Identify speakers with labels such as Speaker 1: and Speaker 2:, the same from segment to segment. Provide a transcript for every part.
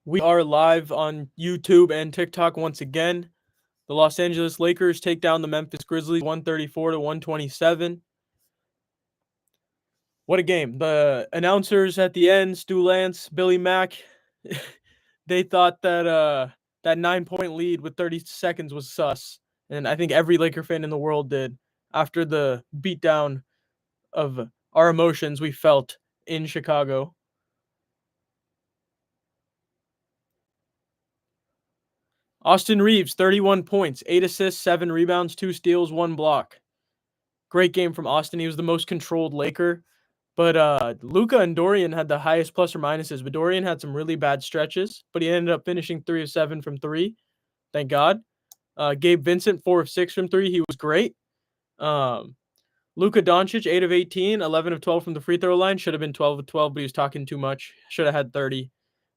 Speaker 1: We are live on YouTube and TikTok once again. The Los Angeles Lakers take down the Memphis Grizzlies 134 to 127. What a game. The announcers at the end, Stu Lance, Billy Mack, they thought that 9-point lead with 30 seconds was sus. And I think every Laker fan in the world did after the beatdown of our emotions we felt in Chicago. Austin Reaves, 31 points, 8 assists, 7 rebounds, 2 steals, 1 block. Great game from Austin. He was the most controlled Laker. But Luka and Dorian had the highest plus or minuses. But Dorian had some really bad stretches, but he ended up finishing 3 of 7 from 3. Thank God. Gabe Vincent, 4 of 6 from 3. He was great. Luka Doncic, 8 of 18, 11 of 12 from the free throw line. Should have been 12 of 12, but he was talking too much. Should have had 30.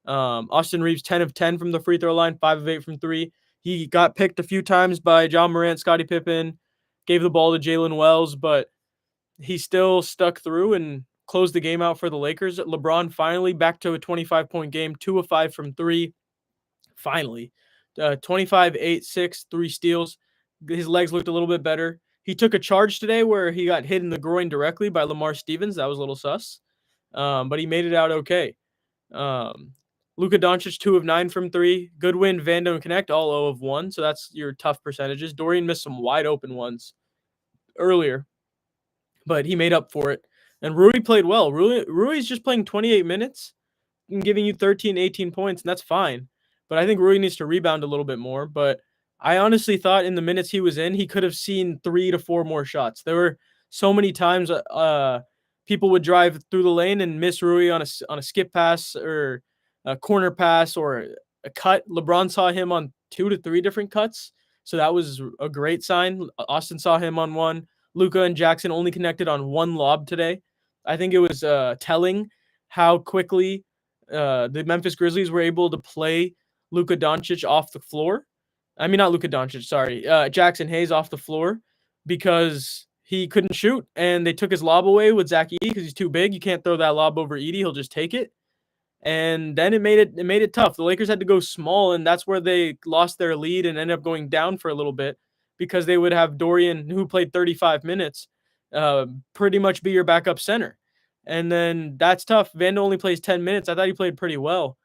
Speaker 1: Austin Reaves, 10 of 10 from the free throw line, 5 of 8 from 3. He got picked a few times by John Morant, Scottie Pippen, gave the ball to Jalen Wells, but he still stuck through and closed the game out for the Lakers. LeBron finally back to a 25-point game, 2 of 5 from 3. Finally. 25, 8, 6, 3 steals. His legs looked a little bit better. He took a charge today where he got hit in the groin directly by Lamar Stevens. That was a little sus. But he made it out okay. Luka Doncic, 2 of 9 from 3. Goodwin, Vando, and Connect, all 0 of 1. So that's your tough percentages. Dorian missed some wide open ones earlier, but he made up for it. And Rui played well. Rui's just playing 28 minutes and giving you 13, 18 points, and that's fine. But I think Rui needs to rebound a little bit more. But I honestly thought in the minutes he was in, he could have seen 3 to 4 more shots. There were so many times people would drive through the lane and miss Rui on a skip pass or a corner pass or a cut. LeBron saw him on 2 to 3 different cuts, so that was a great sign. Austin saw him on 1. Luka and Jackson only connected on 1 lob today. I think it was telling how quickly the Memphis Grizzlies were able to play Luka Doncic off the floor. I mean, not Luka Doncic, sorry. Jackson Hayes off the floor because he couldn't shoot, and they took his lob away with Zach Edey because he's too big. You can't throw that lob over Edey. He'll just take it. And then it made it tough. The Lakers had to go small, and that's where they lost their lead and ended up going down for a little bit because they would have Dorian, who played 35 minutes, pretty much be your backup center. And then that's tough. Vando only plays 10 minutes. I thought he played pretty well.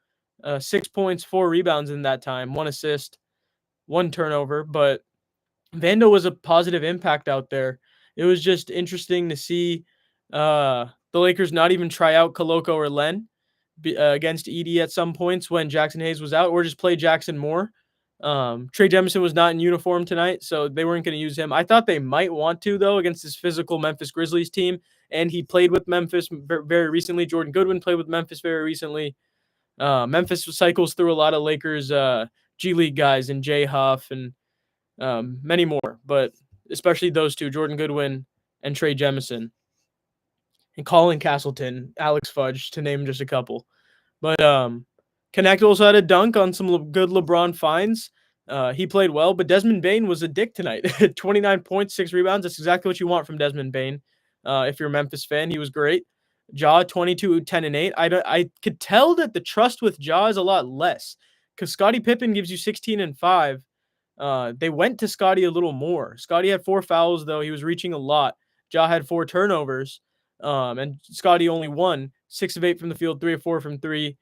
Speaker 1: 6 points, 4 rebounds in that time, 1 assist, 1 turnover. But Vando was a positive impact out there. It was just interesting to see the Lakers not even try out Koloko or Len against Edey at some points when Jackson Hayes was out, or just play Jackson more. Trey Jemison was not in uniform tonight, so they weren't going to use him. I thought they might want to, though, against this physical Memphis Grizzlies team, and he played with Memphis very recently. Jordan Goodwin played with Memphis very recently. Memphis cycles through a lot of Lakers G League guys and Jay Huff and many more, but especially those two, Jordan Goodwin and Trey Jemison. And Colin Castleton, Alex Fudge, to name just a couple. But Connect also had a dunk on some good LeBron finds. He played well, but Desmond Bane was a dick tonight. 29 points, 6 rebounds. That's exactly what you want from Desmond Bane. If you're a Memphis fan, he was great. Ja, 22, 10, and 8. I could tell that the trust with Ja is a lot less because Scottie Pippen gives you 16 and 5. They went to Scottie a little more. Scottie had 4 fouls, though. He was reaching a lot. Ja had 4 turnovers. And Scottie only won 6 of 8 from the field, 3 of 4 from 3.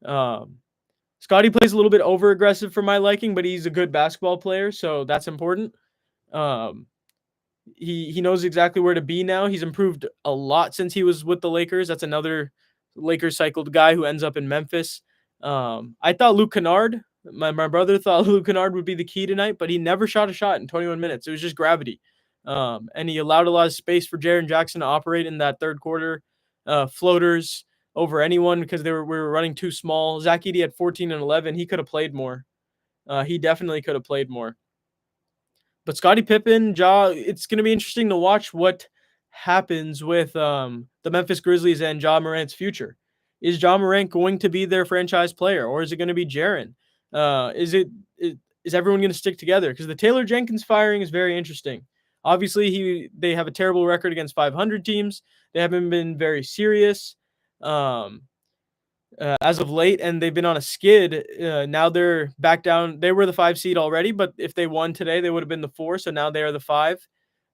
Speaker 1: Scottie plays a little bit over aggressive for my liking, but he's a good basketball player, so that's important. He knows exactly where to be now. He's improved a lot since he was with the Lakers. That's another Lakers cycled guy who ends up in Memphis. I thought Luke Kennard, my brother thought Luke Kennard would be the key tonight, but he never shot a shot in 21 minutes. It was just gravity. And he allowed a lot of space for Jaren Jackson to operate in that third quarter. Floaters over anyone because we were running too small. Zach Edey had 14 and 11. He could have played more. He definitely could have played more. But Scottie Pippen, Ja, it's going to be interesting to watch what happens with the Memphis Grizzlies and Ja Morant's future. Is Ja Morant going to be their franchise player, or is it going to be Jaren? Is everyone going to stick together? Because the Taylor Jenkins firing is very interesting. Obviously, they have a terrible record against 500 teams. They haven't been very serious. as of late, and they've been on a skid. Now they're back down. They were the 5 seed already, but if they won today, they would have been the 4. So now they are the 5.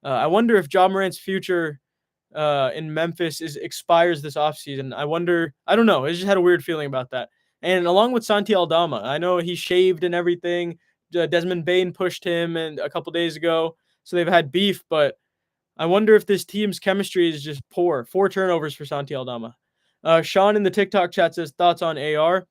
Speaker 1: I wonder if Ja Morant's future in Memphis expires this offseason. I don't know. I just had a weird feeling about that. And along with Santi Aldama, I know he shaved and everything. Desmond Bane pushed him and a couple days ago, so they've had beef. But I wonder if this team's chemistry is just poor. 4 turnovers for Santi Aldama. Sean in the TikTok chat says thoughts on AR.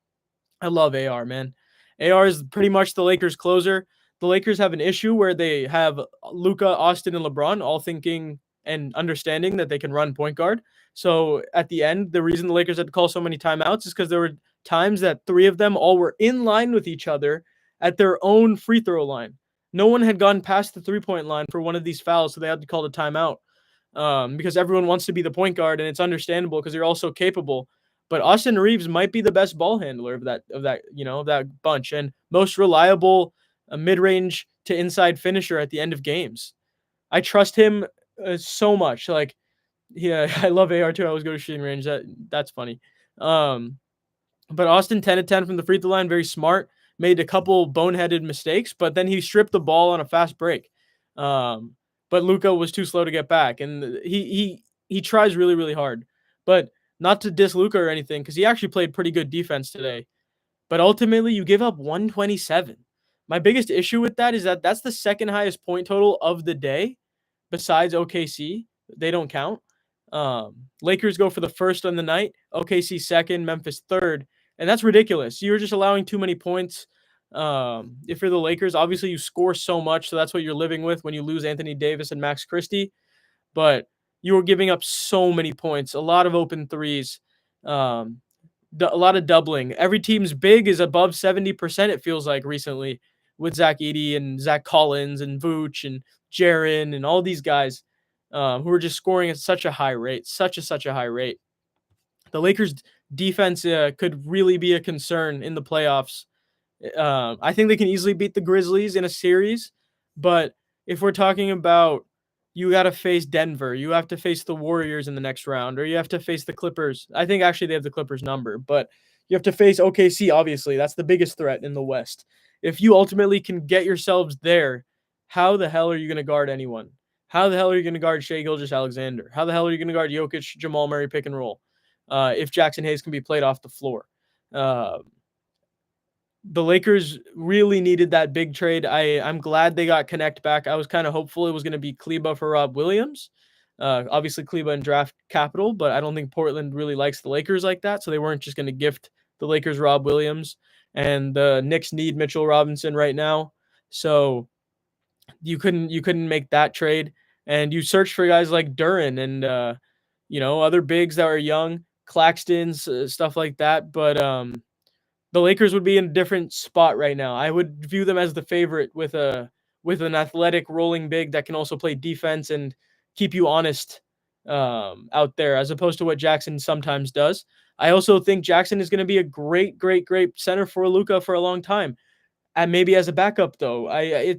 Speaker 1: I love AR, man. AR is pretty much the Lakers closer. The Lakers have an issue where they have Luka, Austin, and LeBron all thinking and understanding that they can run point guard. So at the end, the reason the Lakers had to call so many timeouts is because there were times that 3 of them all were in line with each other at their own free throw line. No one had gone past the 3-point line for one of these fouls, so they had to call the timeout because everyone wants to be the point guard, and it's understandable because they're all so capable. But Austin Reaves might be the best ball handler of that bunch, and most reliable mid-range to inside finisher at the end of games. I trust him so much. Like, yeah, I love AR too. I always go to shooting range. That's funny. But Austin 10 of 10 from the free throw line, very smart. Made a couple boneheaded mistakes, but then he stripped the ball on a fast break. But Luka was too slow to get back, and he tries really, really hard. But not to diss Luka or anything, because he actually played pretty good defense today. But ultimately, you give up 127. My biggest issue with that is that that's the second highest point total of the day, besides OKC. They don't count. Lakers go for the first on the night, OKC second, Memphis third, and that's ridiculous. You're just allowing too many points. If you're the Lakers, obviously you score so much, so that's what you're living with when you lose Anthony Davis and Max Christie. But you were giving up so many points, a lot of open threes, a lot of doubling. Every team's big is above 70%, it feels like recently, with Zach Edey and Zach Collins and Vooch and Jaren and all these guys who are just scoring at such a high rate, such a high rate. The Lakers' defense could really be a concern in the playoffs. I think they can easily beat the Grizzlies in a series, but if we're talking about you got to face Denver, you have to face the Warriors in the next round, or you have to face the Clippers. I think actually they have the Clippers number, but you have to face OKC, obviously. That's the biggest threat in the West. If you ultimately can get yourselves there, how the hell are you going to guard anyone? How the hell are you going to guard Shai Gilgeous-Alexander? How the hell are you going to guard Jokic, Jamal Murray pick and roll if Jackson Hayes can be played off the floor? The Lakers really needed that big trade. I'm glad they got Connect back. I was kind of hopeful it was going to be Kleba for Rob Williams. Obviously, Kleba in draft capital, but I don't think Portland really likes the Lakers like that, so they weren't just going to gift the Lakers Rob Williams. And the Knicks need Mitchell Robinson right now, so you couldn't make that trade. And you search for guys like Duren and other bigs that are young, Claxton's stuff like that, but the Lakers would be in a different spot right now. I would view them as the favorite with an athletic rolling big that can also play defense and keep you honest out there, as opposed to what Jackson sometimes does. I also think Jackson is going to be a great, great, great center for Luka for a long time. And maybe as a backup, though,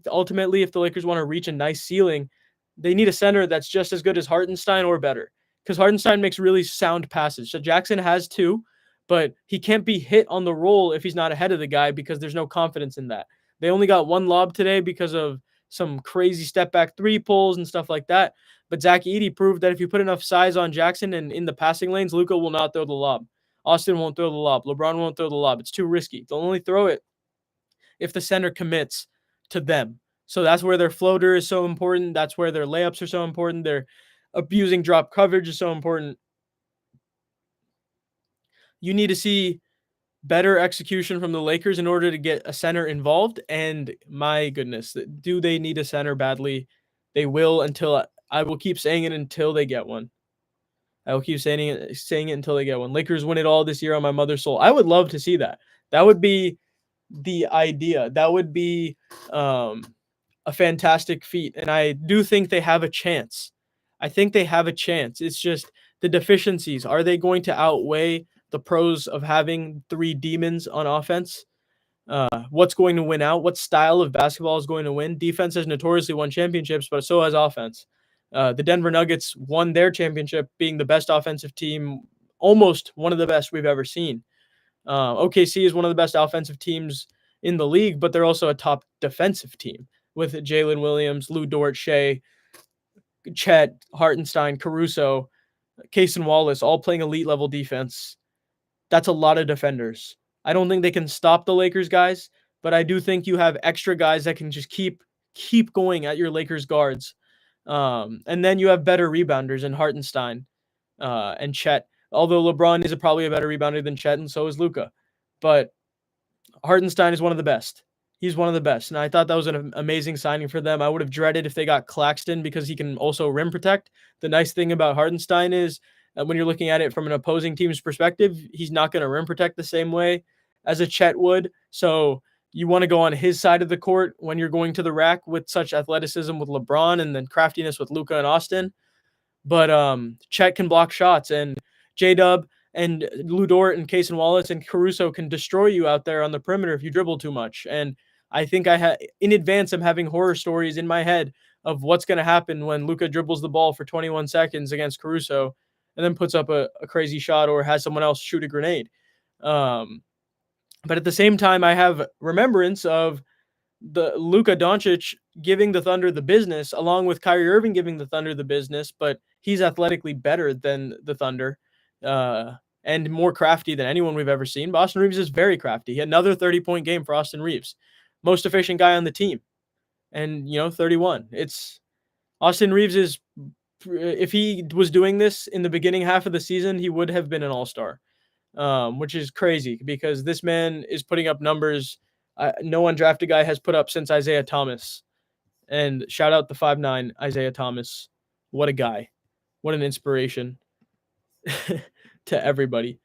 Speaker 1: ultimately, if the Lakers want to reach a nice ceiling, they need a center that's just as good as Hartenstein or better, because Hartenstein makes really sound passes. So Jackson has two, but he can't be hit on the roll if he's not ahead of the guy because there's no confidence in that. They only got one lob today because of some crazy step back 3 pulls and stuff like that. But Zach Edey proved that if you put enough size on Jackson and in the passing lanes, Luka will not throw the lob. Austin won't throw the lob. LeBron won't throw the lob. It's too risky. They'll only throw it if the center commits to them. So that's where their floater is so important. That's where their layups are so important. Their abusing drop coverage is so important. You need to see better execution from the Lakers in order to get a center involved. And my goodness, do they need a center badly? They will I will keep saying it until they get one. I will keep saying it until they get one. Lakers win it all this year on my mother's soul. I would love to see that. That would be the idea. That would be a fantastic feat. And I do think they have a chance. I think they have a chance. It's just the deficiencies. Are they going to outweigh the pros of having 3 demons on offense? What's going to win out? What style of basketball is going to win? Defense has notoriously won championships, but so has offense. The Denver Nuggets won their championship being the best offensive team, almost one of the best we've ever seen. OKC is one of the best offensive teams in the league, but they're also a top defensive team with Jalen Williams, Lou Dort, Shea, Chet, Hartenstein, Caruso, Cason Wallace, all playing elite level defense. That's a lot of defenders. I don't think they can stop the Lakers guys, but I do think you have extra guys that can just keep going at your Lakers guards. And then you have better rebounders in Hartenstein and Chet. Although LeBron is probably a better rebounder than Chet, and so is Luka. But Hartenstein is one of the best. He's one of the best. And I thought that was an amazing signing for them. I would have dreaded if they got Claxton because he can also rim protect. The nice thing about Hartenstein is when you're looking at it from an opposing team's perspective, he's not going to rim protect the same way as a Chet would. So you want to go on his side of the court when you're going to the rack with such athleticism with LeBron and then craftiness with Luka and Austin. But Chet can block shots, and J-Dub and Lou Dort and Cason Wallace and Caruso can destroy you out there on the perimeter if you dribble too much. And I think in advance, I'm having horror stories in my head of what's going to happen when Luka dribbles the ball for 21 seconds against Caruso and then puts up a crazy shot or has someone else shoot a grenade. But at the same time, I have remembrance of the Luka Doncic giving the Thunder the business, along with Kyrie Irving giving the Thunder the business, but he's athletically better than the Thunder and more crafty than anyone we've ever seen. Austin Reaves is very crafty. He had another 30-point game for Austin Reaves. Most efficient guy on the team. And, 31. It's Austin Reaves is, if he was doing this in the beginning half of the season, he would have been an all-star, which is crazy because this man is putting up numbers no undrafted guy has put up since Isaiah Thomas. And shout out the 5'9" Isaiah Thomas. What a guy. What an inspiration to everybody.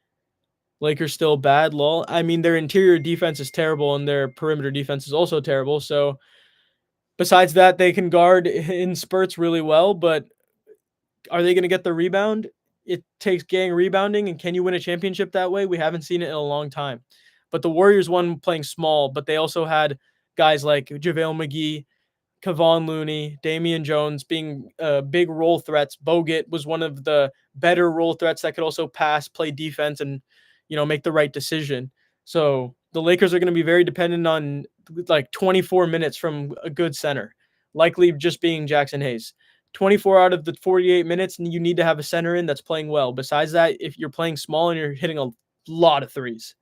Speaker 1: Lakers still bad, lol. I mean, their interior defense is terrible and their perimeter defense is also terrible. So besides that, they can guard in spurts really well, but are they going to get the rebound? It takes gang rebounding, and can you win a championship that way? We haven't seen it in a long time. But the Warriors won playing small, but they also had guys like JaVale McGee, Kevon Looney, Damian Jones being big role threats. Bogut was one of the better role threats that could also pass, play defense, and make the right decision. So the Lakers are going to be very dependent on like 24 minutes from a good center, likely just being Jackson Hayes. 24 out of the 48 minutes, and you need to have a center in that's playing well. Besides that, if you're playing small and you're hitting a lot of threes,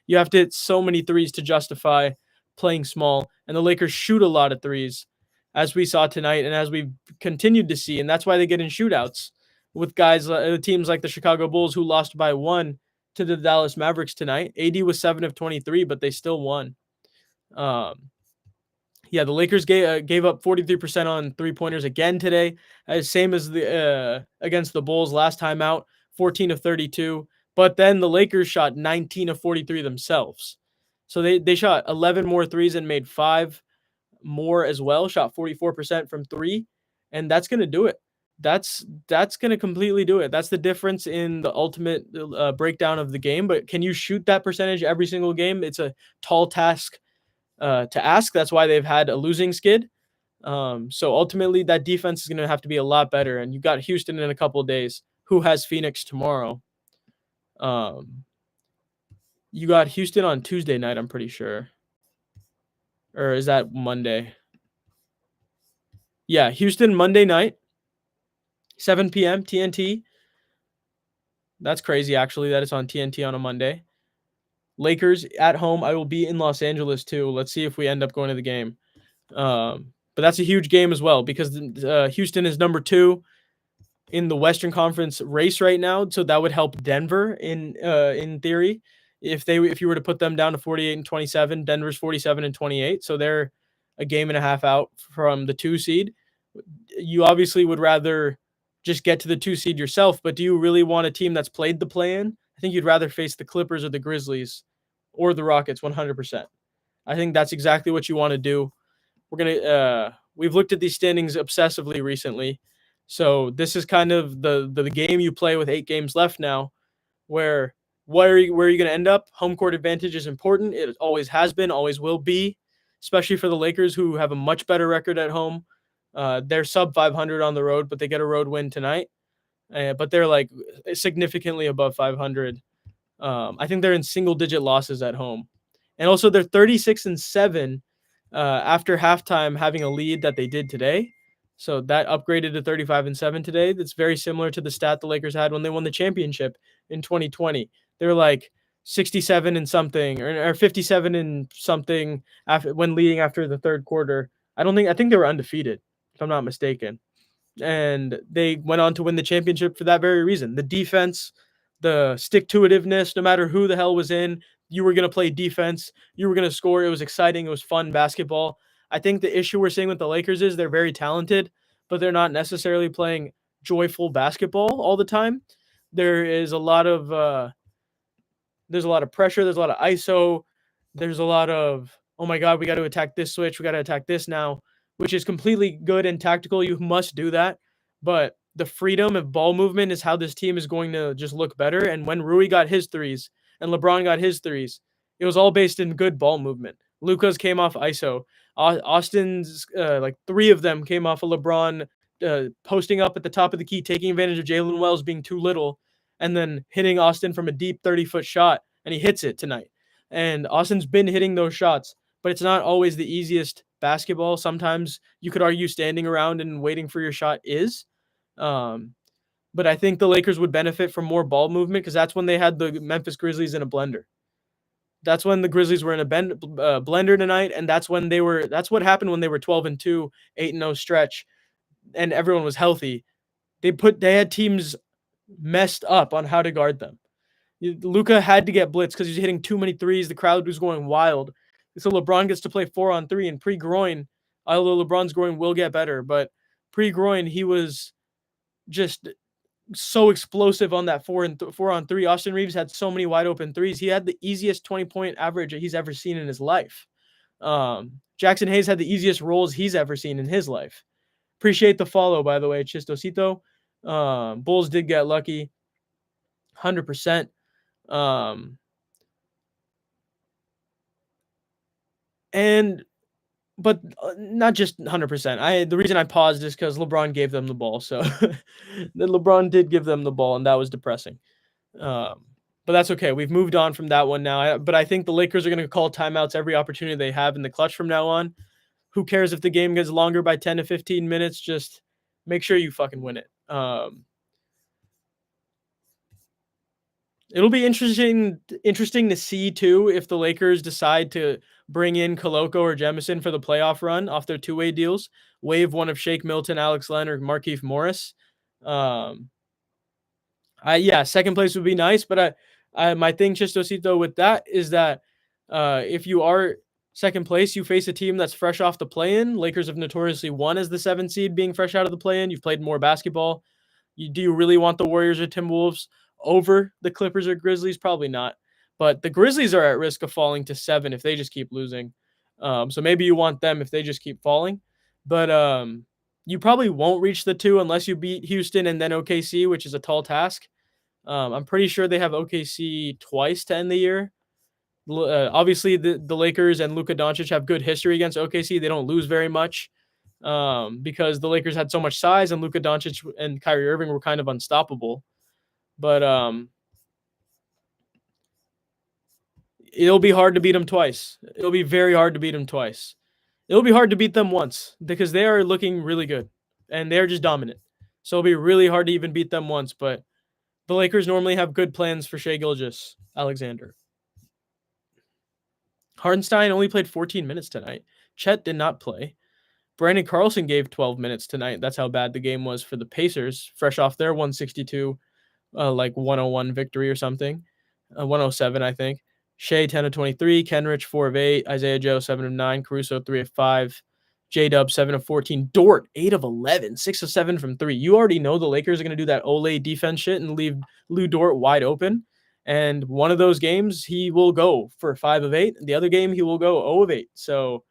Speaker 1: you have to hit so many threes to justify playing small. And the Lakers shoot a lot of threes, as we saw tonight and as we've continued to see. And that's why they get in shootouts with guys, teams like the Chicago Bulls who lost by 1 to the Dallas Mavericks tonight. AD was 7 of 23, but they still won. The Lakers gave up 43% on three-pointers again today, same as the against the Bulls last time out, 14 of 32. But then the Lakers shot 19 of 43 themselves. So they shot 11 more threes and made 5 more as well, shot 44% from 3, and that's going to do it. That's going to completely do it. That's the difference in the ultimate breakdown of the game. But can you shoot that percentage every single game? It's a tall task to ask. That's why they've had a losing skid. So ultimately, that defense is going to have to be a lot better. And you got Houston in a couple of days, who has Phoenix tomorrow. You got Houston on Tuesday night, I'm pretty sure. Or is that Monday? Yeah, Houston Monday night, 7 p.m. TNT. That's crazy, actually, that it's on TNT on a Monday. Lakers at home. I will be in Los Angeles, too. Let's see if we end up going to the game. But that's a huge game as well because Houston is number 2 in the Western Conference race right now. So that would help Denver in theory. If you were to put them down to 48-27, Denver's 47-28. So they're a game and a half out from the 2 seed. You obviously would rather just get to the 2 seed yourself, but do you really want a team that's played the play-in? I think you'd rather face the Clippers or the Grizzlies or the Rockets 100%. I think that's exactly what you want to do. We've looked at these standings obsessively recently. So this is kind of the game you play with 8 games left now, where are you going to end up? Home court advantage is important. It always has been, always will be, especially for the Lakers who have a much better record at home. They're sub 500 on the road, but they get a road win tonight. But they're like significantly above 500 I think they're in single-digit losses at home. And also they're 36-7 after halftime, having a lead that they did today. So that upgraded to 35-7 today. That's very similar to the stat the Lakers had when they won the championship in 2020. They were like 67 and something or 57 and something after when leading after the third quarter. I think they were undefeated, if I'm not mistaken. And they went on to win the championship for that very reason. The defense, the stick-to-itiveness, no matter who the hell was in, you were going to play defense, you were going to score. It was exciting, it was fun basketball. I think the issue we're seeing with the Lakers is they're very talented, but they're not necessarily playing joyful basketball all the time. There is a lot of pressure, there's a lot of ISO, there's a lot of, oh my god, we got to attack this switch, we got to attack this now, which is completely good and tactical. You must do that, but the freedom of ball movement is how this team is going to just look better. And when Rui got his threes and LeBron got his threes, it was all based in good ball movement. Luka's came off ISO. Austin's like three of them came off of LeBron posting up at the top of the key, taking advantage of Jalen Wells being too little, and then hitting Austin from a deep 30-foot shot, and he hits it tonight. And Austin's been hitting those shots, but it's not always the easiest basketball. Sometimes you could argue standing around and waiting for your shot is. But I think the Lakers would benefit from more ball movement because that's when they had the Memphis Grizzlies in a blender. That's when the Grizzlies were in a blender tonight, and that's what happened when they were 12-2, 8-0 stretch, and everyone was healthy. They had teams messed up on how to guard them. Luka had to get blitzed because he was hitting too many threes. The crowd was going wild. So LeBron gets to play 4-on-3, and pre-groin, although LeBron's groin will get better, but pre-groin, he was just so explosive on that 4-on-3. Austin Reaves had so many wide open threes. He had the easiest 20-point average that he's ever seen in his life. Jackson Hayes had the easiest rolls he's ever seen in his life. Appreciate the follow, by the way, Chistosito. Bulls did get lucky, 100%. But not just 100%. The reason I paused is because LeBron gave them the ball. So LeBron did give them the ball, and that was depressing. But that's okay. We've moved on from that one now. But I think the Lakers are going to call timeouts every opportunity they have in the clutch from now on. Who cares if the game gets longer by 10 to 15 minutes? Just make sure you fucking win it. It'll be interesting to see, too, if the Lakers decide to bring in Koloko or Jemison for the playoff run off their two-way deals, waive one of Shake Milton, Alex Len, or Markieff Morris. Second place would be nice, but my thing, Chistosito, with that is that if you are second place, you face a team that's fresh off the play-in. Lakers have notoriously won as the 7th seed being fresh out of the play-in. You've played more basketball. Do you really want the Warriors or Timberwolves over the Clippers or Grizzlies? Probably not. But the Grizzlies are at risk of falling to 7 if they just keep losing. So maybe you want them if they just keep falling. But you probably won't reach the 2 unless you beat Houston and then OKC, which is a tall task. I'm pretty sure they have OKC twice to end the year. Obviously, the Lakers and Luka Doncic have good history against OKC. They don't lose very much because the Lakers had so much size and Luka Doncic and Kyrie Irving were kind of unstoppable. But it'll be hard to beat them twice. It'll be very hard to beat them twice. It'll be hard to beat them once because they are looking really good and they're just dominant. So it'll be really hard to even beat them once. But the Lakers normally have good plans for Shai Gilgeous-Alexander. Hartenstein only played 14 minutes tonight. Chet did not play. Brandon Carlson gave 12 minutes tonight. That's how bad the game was for the Pacers, fresh off their 162, 101 victory or something. 107, I think. Shea, 10 of 23. Kenrich, 4 of 8. Isaiah Joe, 7 of 9. Caruso, 3 of 5. J-Dub, 7 of 14. Dort, 8 of 11. 6 of 7 from 3. You already know the Lakers are going to do that Ole defense shit and leave Lou Dort wide open. And one of those games, he will go for 5 of 8. The other game, he will go 0 of 8. So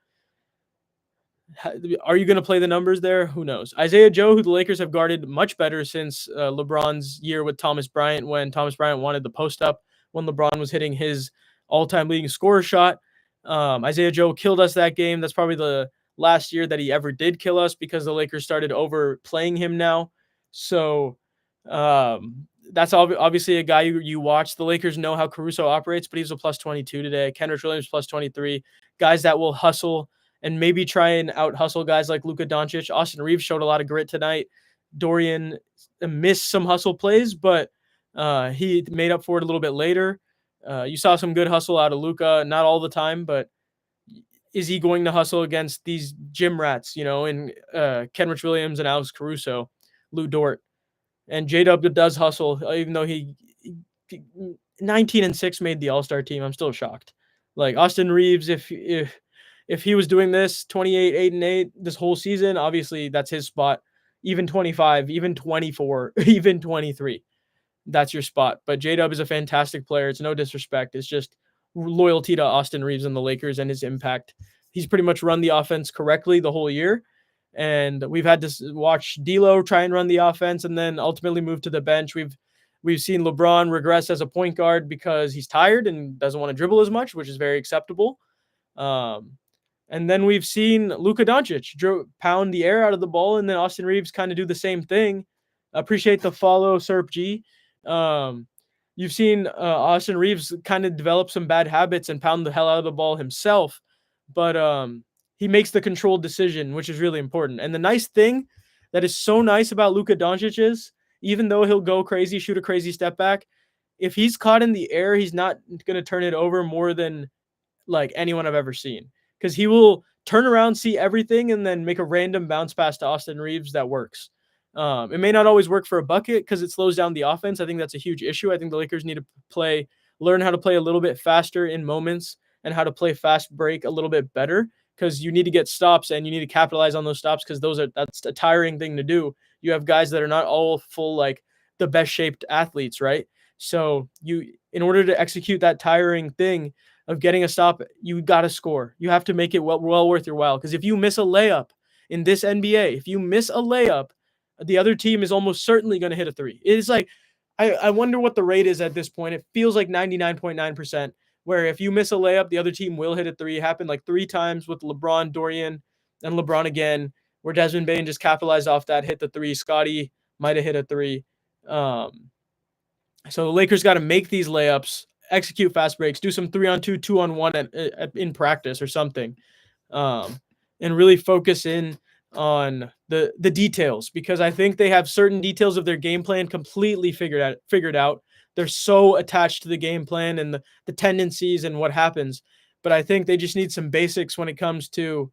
Speaker 1: are you going to play the numbers there? Who knows? Isaiah Joe, who the Lakers have guarded much better since LeBron's year with Thomas Bryant, when Thomas Bryant wanted the post up, when LeBron was hitting his all-time leading scorer shot. Isaiah Joe killed us that game. That's probably the last year that he ever did kill us because the Lakers started overplaying him now. So that's obviously a guy you watch. The Lakers know how Caruso operates, but he's a plus 22 today. Kenrich Williams plus 23. Guys that will hustle and maybe try and out hustle guys like Luka Doncic. Austin Reaves showed a lot of grit tonight. Dorian missed some hustle plays, but he made up for it a little bit later. You saw some good hustle out of Luka, not all the time, but is he going to hustle against these gym rats, in Kenrich Williams and Alex Caruso, Lou Dort? And J-Dub does hustle, even though he 19-6 made the All-Star team. I'm still shocked. Like Austin Reaves, if he was doing this 28, 8-8 this whole season, obviously that's his spot. Even 25, even 24, even 23, that's your spot. But J-Dub is a fantastic player. It's no disrespect. It's just loyalty to Austin Reaves and the Lakers and his impact. He's pretty much run the offense correctly the whole year. And we've had to watch D'Lo try and run the offense and then ultimately move to the bench. We've seen LeBron regress as a point guard because he's tired and doesn't want to dribble as much, which is very acceptable. And then we've seen Luka Doncic pound the air out of the ball, and then Austin Reaves kind of do the same thing. Appreciate the follow, Serp G. You've seen Austin Reaves kind of develop some bad habits and pound the hell out of the ball himself, but he makes the controlled decision, which is really important. And the nice thing that is so nice about Luka Doncic is, even though he'll go crazy, shoot a crazy step back, if he's caught in the air, he's not going to turn it over more than like anyone I've ever seen. Because he will turn around, see everything, and then make a random bounce pass to Austin Reaves that works. It may not always work for a bucket because it slows down the offense. I think that's a huge issue. I think the Lakers need to learn how to play a little bit faster in moments and how to play fast break a little bit better, because you need to get stops and you need to capitalize on those stops, because that's a tiring thing to do. You have guys that are not all full, like the best shaped athletes, right? So in order to execute that tiring thing of getting a stop, you got to score. You have to make it well worth your while. Because if you miss a layup in this NBA, if you miss a layup, the other team is almost certainly going to hit a three. It is like, I wonder what the rate is at this point. It feels like 99.9%, where if you miss a layup, the other team will hit a three. It happened like 3 times with LeBron, Dorian, and LeBron again, where Desmond Bane just capitalized off that, hit the three. Scotty might have hit a three. So the Lakers got to make these layups, execute fast breaks, do some 3-on-2, 2-on-1 in practice or something, and really focus in on the details, because I think they have certain details of their game plan completely figured out. They're so attached to the game plan and the tendencies and what happens, but I think they just need some basics when it comes to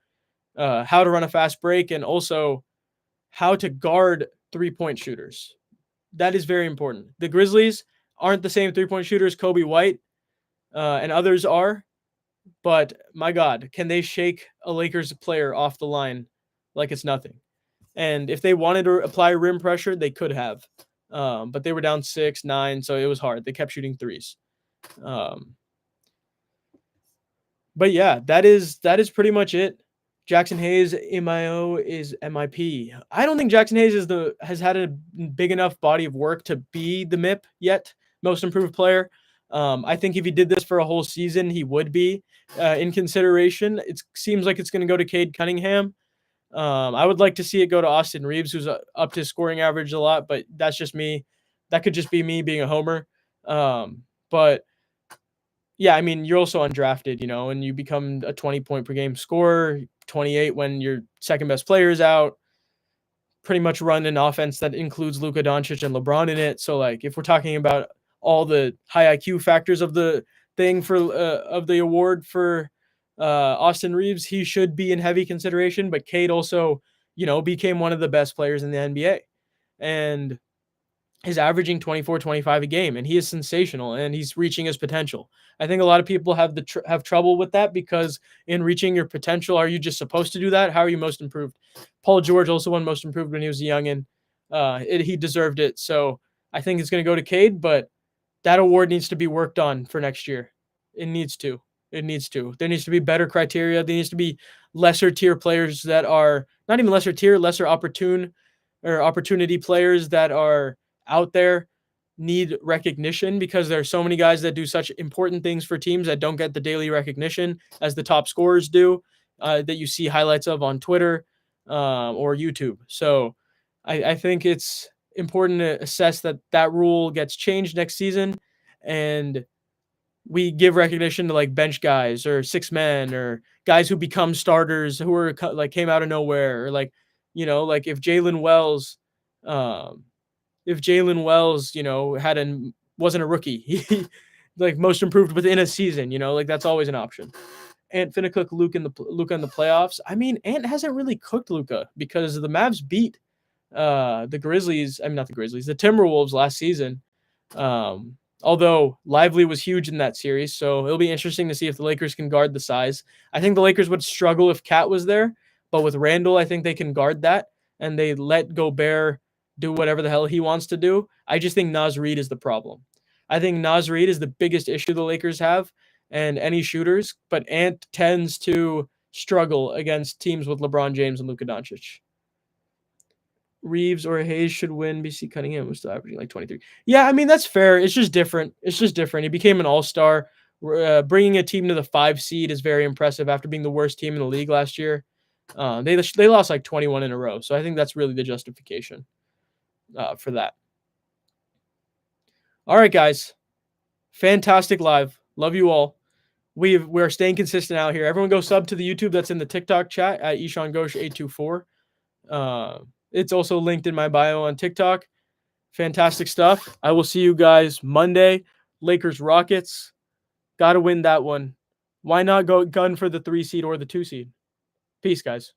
Speaker 1: how to run a fast break and also how to guard 3-point shooters. That is very important. The Grizzlies aren't the same 3-point shooters Kobe White and others are, but my God, can they shake a Lakers player off the line like it's nothing? And if they wanted to apply rim pressure, they could have, but they were down 6-9, so it was hard. They kept shooting threes. But yeah, that is pretty much it. Jackson Hayes, MIO is MIP. I don't think Jackson Hayes has had a big enough body of work to be the MIP yet, most improved player. I think if he did this for a whole season, he would be in consideration. It seems like it's going to go to Cade Cunningham. I would like to see it go to Austin Reaves, who's upped his scoring average a lot, but that's just me. That could just be me being a homer. But yeah, I mean, you're also undrafted, and you become a 20-point per game scorer, 28 when your second best player is out. Pretty much run an offense that includes Luka Doncic and LeBron in it. So, like, if we're talking about all the high IQ factors of the thing of the award for Austin Reaves, he should be in heavy consideration. But Cade also, became one of the best players in the NBA, and is averaging 24, 25 a game, and he is sensational, and he's reaching his potential. I think a lot of people have trouble with that, because in reaching your potential, are you just supposed to do that? How are you most improved? Paul George also won most improved when he was a youngin'. He deserved it. So I think it's going to go to Cade, but that award needs to be worked on for next year. It needs to. There needs to be better criteria. There needs to be lesser tier players that are not even lesser tier, lesser opportunity players that are out there need recognition, because there are so many guys that do such important things for teams that don't get the daily recognition as the top scorers do, that you see highlights of on Twitter or YouTube. So I think it important to assess that rule gets changed next season, and we give recognition to like bench guys or six men or guys who become starters who are like came out of nowhere, or like, like if Jalen Wells, wasn't a rookie, he like most improved within a season, like that's always an option. Ant finna cook Luka in the playoffs. I mean, Ant hasn't really cooked Luka because the Mavs beat the Grizzlies. I mean, not the Grizzlies, the Timberwolves last season. Although Lively was huge in that series, so it'll be interesting to see if the Lakers can guard the size. I think the Lakers would struggle if Cat was there, but with Randall, I think they can guard that, and they let Gobert do whatever the hell he wants to do. I just think Naz Reid is the problem. I think Naz Reid is the biggest issue the Lakers have, and any shooters, but Ant tends to struggle against teams with LeBron James and Luka Doncic. Reaves or Hayes should win. BC Cunningham was still averaging like 23. Yeah, I mean, that's fair. It's just different. He became an all-star. Bringing a team to the 5 seed is very impressive after being the worst team in the league last year. They lost like 21 in a row, so I think that's really the justification for that. All right, guys. Fantastic live. Love you all. We're staying consistent out here. Everyone go sub to the YouTube that's in the TikTok chat at Ishan Ghosh 824. It's also linked in my bio on TikTok. Fantastic stuff. I will see you guys Monday. Lakers Rockets. Got to win that one. Why not go gun for the 3 seed or the 2 seed? Peace, guys.